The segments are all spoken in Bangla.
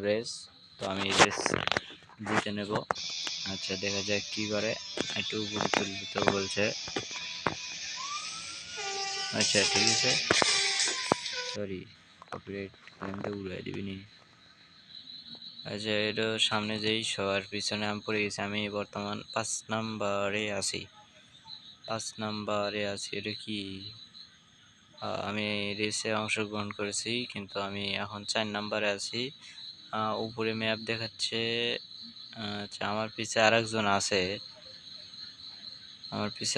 রেস, তো আমি রেস জিতে নেব। আচ্ছা দেখা যাক কি করে, একটু উপরে তুলতে বলছে। আচ্ছা ঠিক আছে, সরি কপিরাইট ক্লেমটা উড়াই দিবিনি। আচ্ছা এটা সামনে যেই সবার পিছনে আমি পড়ে গেছি, আমি বর্তমান 5 নম্বরে আছি। 5 নম্বরে আছি, এটা কি? আমি রেসে অংশগ্রহণ করেছি কিন্তু আমি এখন 4 নম্বরে আছি। উপরে ম্যাপ দেখাচ্ছে। আচ্ছা আমার পিছে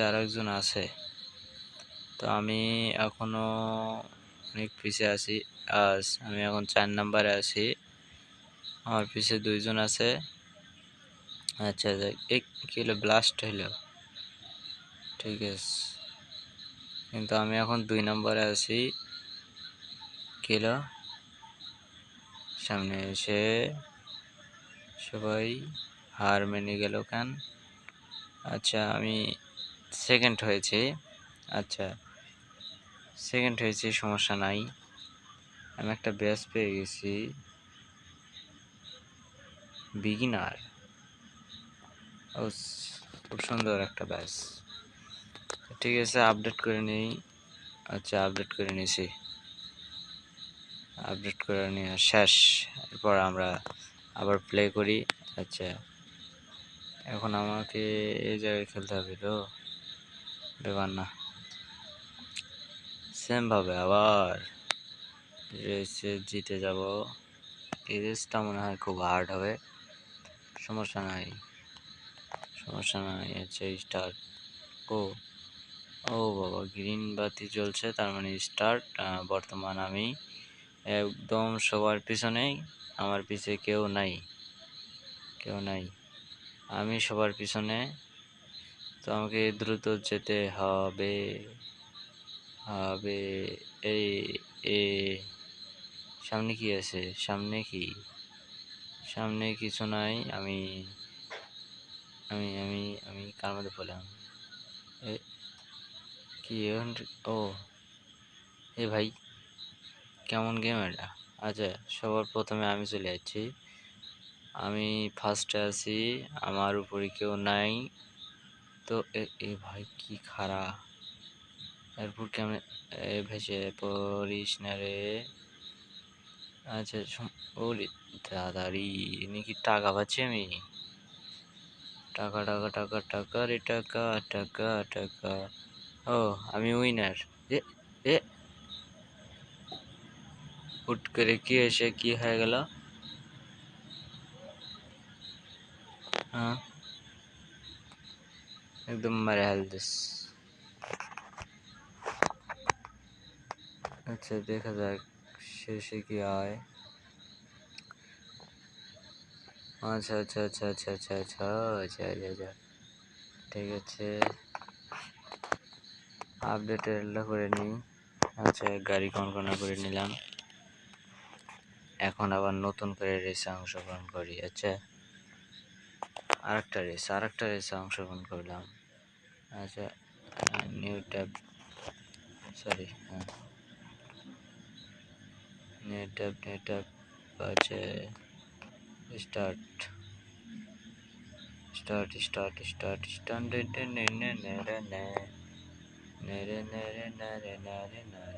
আরেকজন আছে, তো আমি এখনো অনেক পিছে আছি। আমি এখন 4 নম্বরে আছি, আমার পিছে 2জন আছে। আচ্ছা কি হলো, ব্লাস্ট হইলো, ঠিক আছে, কিন্তু আমি এখন 2 নম্বরে আছি। কি হলো, সামনে এসে সবাই হার মেনে গেল কেন? আচ্ছা আমি সেকেন্ড হয়েছি। আচ্ছা সেকেন্ড হয়েছি, সমস্যা নাই, আমি একটা ব্যাচ পেয়ে গেছি, বিগিনার। ও খুব সুন্দর একটা ব্যাচ, ঠিক আছে আপডেট করে নিই। আচ্ছা আপডেট করে নিয়েছি, আপডেট করে নেওয়া শেষ। এরপর আমরা আবার প্লে করি। আচ্ছা এখন আমাকে এই জায়গায় খেলতে হবে, তো ব্যাপার না, সেম ভাবে আবার রেসে জিতে যাব। এই রেসটা মনে হয় খুব হার্ড হবে, সমস্যা নাই, আচ্ছা স্টার্ট। ও ও বাবা, গ্রিন বাতি জ্বলছে, তার মানে স্টার্ট। বর্তমান আমি একদম সবার পিছনেই, আমার পিছে কেউ নাই, আমি সবার পিছনে, তো আমাকে দ্রুত যেতে হবে। এই এ সামনে কি আছে? সামনে কিছু নাই। আমি আমি আমি আমি কার মধ্যে পড়লাম? কি এখন? ও এ ভাই, কেমন গেম এটা? আচ্ছা সবার প্রথমে আমি চলে যাচ্ছি, আমি ফার্স্টে আছি, আমার উপরে কেউ নাই। তো এ ভাই কি খারা, এরপর কেমন ভেসে পড়িস না রে। আচ্ছা ওরে দাদারি, নাকি টাকা পাচ্ছি আমি? টাকা টাকা টাকা টাকা রে টাকা টাকা টাকা। ও আমি উইনার। এ এ হুট করে কি এসে কি হয়ে গেল? হ্যাঁ একদম মেরে হেলদিস। আচ্ছা দেখা যাক শেষে কি হয়। আচ্ছা আচ্ছা আচ্ছা আচ্ছা আচ্ছা আচ্ছা আচ্ছা আচ্ছা ঠিক আছে, আপডেট করে নিই। আচ্ছা গাড়ি কনকনা করে নিলাম, এখন আবার নতুন করে রেসে অংশগ্রহণ করি। আচ্ছা আরেকটা রেসে অংশগ্রহণ করলাম। আচ্ছা নিউ ট্যাব, সরি হ্যাঁ নিউ ট্যাব। আচ্ছা start start start start start নে নে নে নে নে নে নে নে নে নে নে নে নে নে।